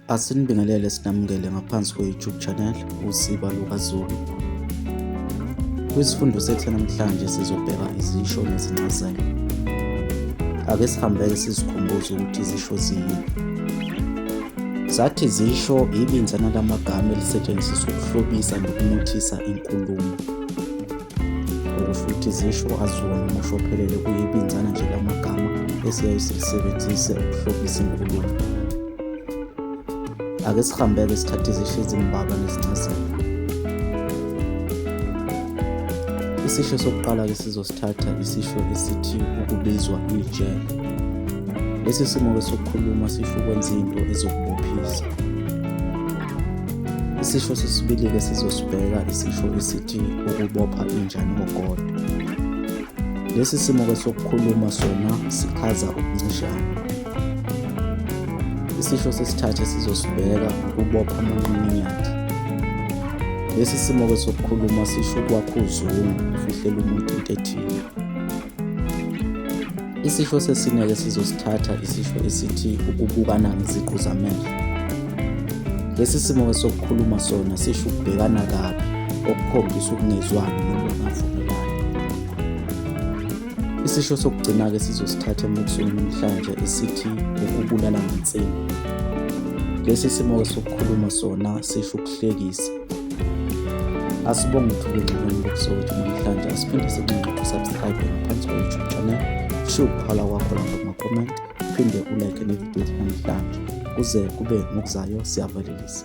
Asinibingelele sinamukele ngaphansi kwe-YouTube channel uSiba lukaZulu. Kwisifundo sethu namhlanje sizobheka izisho nezincazelo. Ake sihambe-ke sizikhumbuze ukuthi izisho ziyini. Sathi izisho ibinzana lamagama elisetshenziswa ukuhlobisa nokumuthisa inkulumo. Okusho ukuthi izisho aziwona umusho ophelele kuyibinzana nje lamagama esiyaye silisebenzise ukuhlobisa inkulumo. Ake sihambe-ke sithathe izisho ezimbalwa nezincazelo. Isisho sokuqala-ke sizosithatha isisho esithi ukubizwa ijele. Lesi simo-ke sokukhuluma sisho ukwenza into ezokubophisa. Isisho sesibili-ke sizosibheka isisho esithi ukubopha inja nogodo. Lesi simo-ke sokukhuluma sona sichaza ukuncishana. Isisho sesithathu sizosibheka ukubopha amanqininyati. Lesi simo-ke sokukhuluma sisho ukwakha uzungu, ufihlela umuntu into ethile. Isisho sesine-ke sizosithatha isisho esithi ukubukana ngeziqu zamehlo. Lesi simo-ke sokukhuluma sona sisho ukubhekana kabi okukhombisa ukungezwani noma ukungavumelani. Isisho sokugcina-ke sizosithatha embukisweni namhlanje esithi ukubulala ngensimbi. Lesi simo-ke sokukhuluma sona sisho ukuhlekisa. Asibonge ukuthola ingxenye yombukiso wethu namhlanje. Asiphinde sikunxuse ukusubscribe ngaphansi kwe-YouTube channel. Sho ukuphala kwakho lapha kuma-comment. Phinde ulike nevidiyo namhlanje. Kuze kube ngokuzayo siyavalelisa.